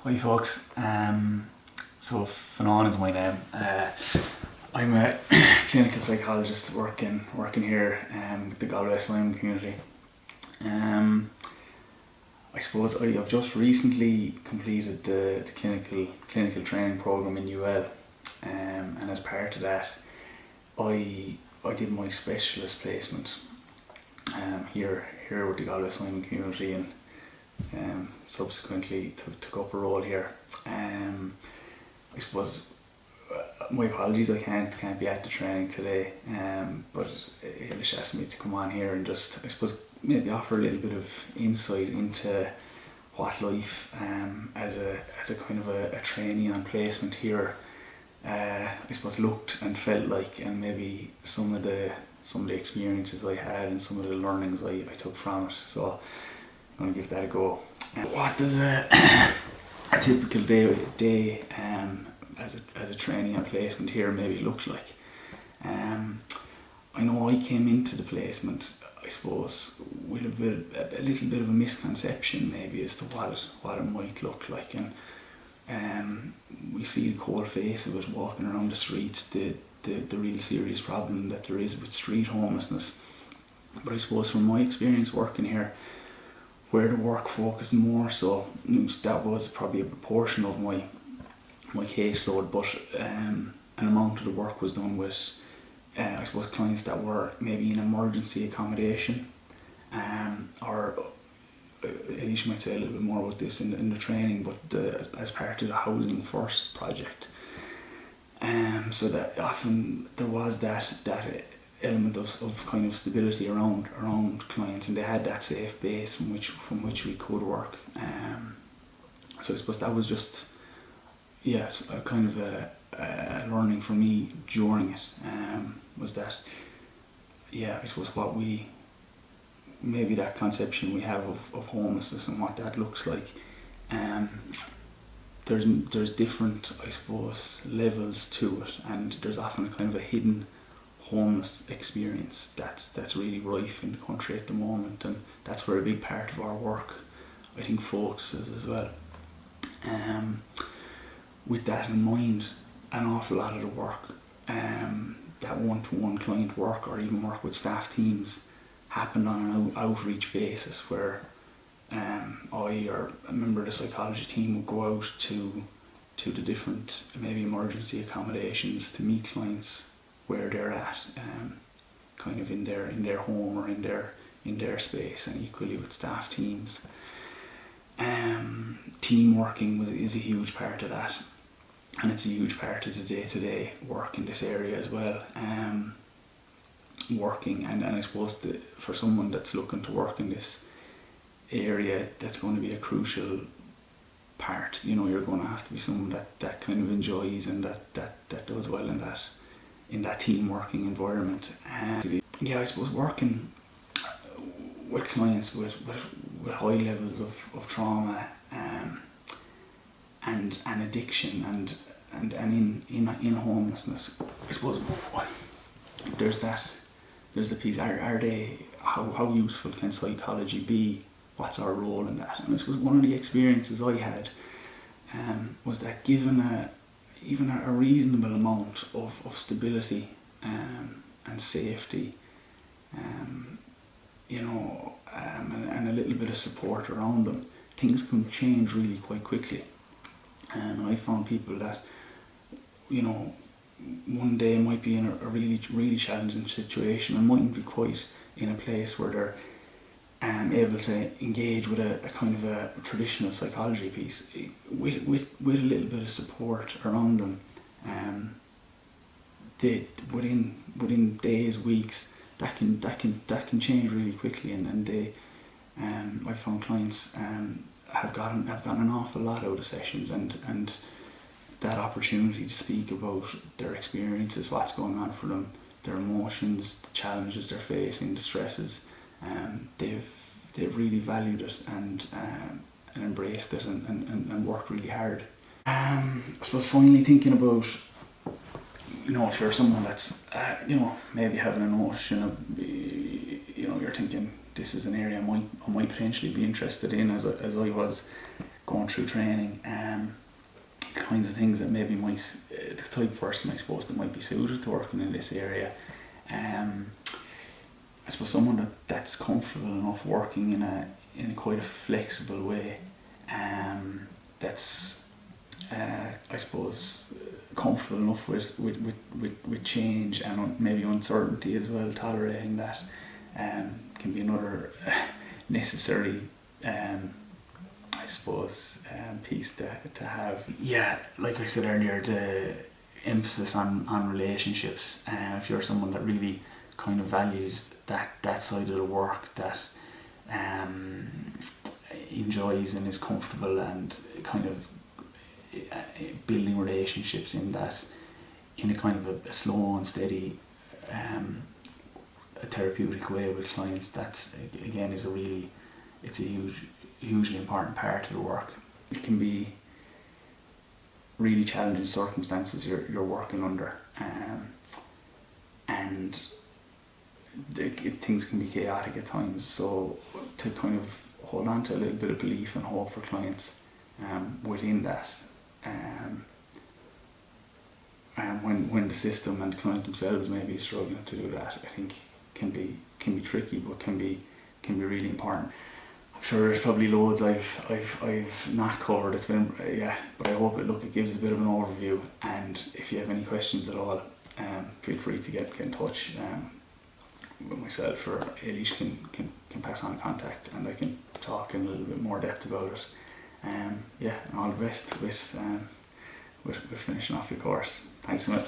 Hi folks, so Finan is my name. I'm a clinical psychologist working here with the Galway community. I suppose I've just recently completed the clinical training program in UL, and as part of that, I did my specialist placement here with the Galway community, and subsequently took up a role here. I suppose my apologies, I can't be at the training today, but Eilish asked me to come on here and just, I suppose, maybe offer a little bit of insight into what life as a kind of a trainee on placement here I suppose looked and felt like, and maybe some of the experiences I had and some of the learnings I took from it. So I'm going to give that a go. What does a typical day as a trainee on placement here maybe look like? I know I came into the placement, I suppose, with a little bit of a misconception maybe as to what it might look like, and we see the cold face of it walking around the streets, the real serious problem that there is with street homelessness. But I suppose from my experience working here, where the work focused more so, that was probably a proportion of my caseload, but an amount of the work was done with I suppose clients that were maybe in emergency accommodation, or Eilish might say a little bit more about this in the training, but as part of the Housing First project. So that often there was that element of kind of stability around clients, and they had that safe base from which we could work. So I suppose that was just, yes, a kind of a learning for me during it, was that, yeah, I suppose what we, maybe that conception we have of homelessness and what that looks like, there's different, I suppose, levels to it, and there's often a kind of a hidden homeless experience that's really rife in the country at the moment, and that's where a big part of our work, I think, focuses as well. With that in mind, an awful lot of the work, that one-to-one client work or even work with staff teams, happened on an outreach basis where I or a member of the psychology team would go out to the different maybe emergency accommodations to meet clients where they're at, kind of in their home or in their space, and equally with staff teams. Team working is a huge part of that, and it's a huge part of the day-to-day work in this area as well. Working, and I suppose for someone that's looking to work in this area, that's going to be a crucial part. You're going to have to be someone that kind of enjoys and that does well in that team working environment. Yeah, I suppose working with clients with high levels of trauma and addiction and in homelessness, I suppose there's the piece, are they, how useful can psychology be? What's our role in that? And I suppose one of the experiences I had was that given even a reasonable amount of stability and safety, and a little bit of support around them, things can change really quite quickly. And I found people that, one day might be in a really, really challenging situation and mightn't be quite in a place where they're able to engage with a kind of a traditional psychology piece. With a little bit of support around them, within days, weeks, that can change really quickly, and they, I found clients have gotten an awful lot out of sessions, and that opportunity to speak about their experiences, what's going on for them, their emotions, the challenges they're facing, the stresses, they've really valued it and embraced it and worked really hard. I suppose finally thinking about, if you're someone that's maybe having a notion of, you're thinking this is an area I might potentially be interested in, as I was going through training, kinds of things that maybe might, the type of person I suppose that might be suited to working in this area. I suppose someone that's comfortable enough working in a quite a flexible way, that's I suppose comfortable enough with change and maybe uncertainty as well, tolerating that, can be another necessary I suppose piece to have. Yeah, like I said earlier, the emphasis on relationships. If you're someone that really kind of values that side of the work, that enjoys and is comfortable and kind of building relationships in a kind of a slow and steady a therapeutic way with clients, that again is it's a hugely important part of the work. It can be really challenging circumstances you're working under, and things can be chaotic at times, so to kind of hold on to a little bit of belief and hope for clients within that, and when the system and the client themselves may be struggling to do that, I think can be tricky, but can be really important. I'm sure there's probably loads I've not covered. It's been but I hope it gives a bit of an overview, and if you have any questions at all, feel free to get in touch with myself, or Eilish can pass on contact, and I can talk in a little bit more depth about it. And all the best with finishing off the course. Thanks so much.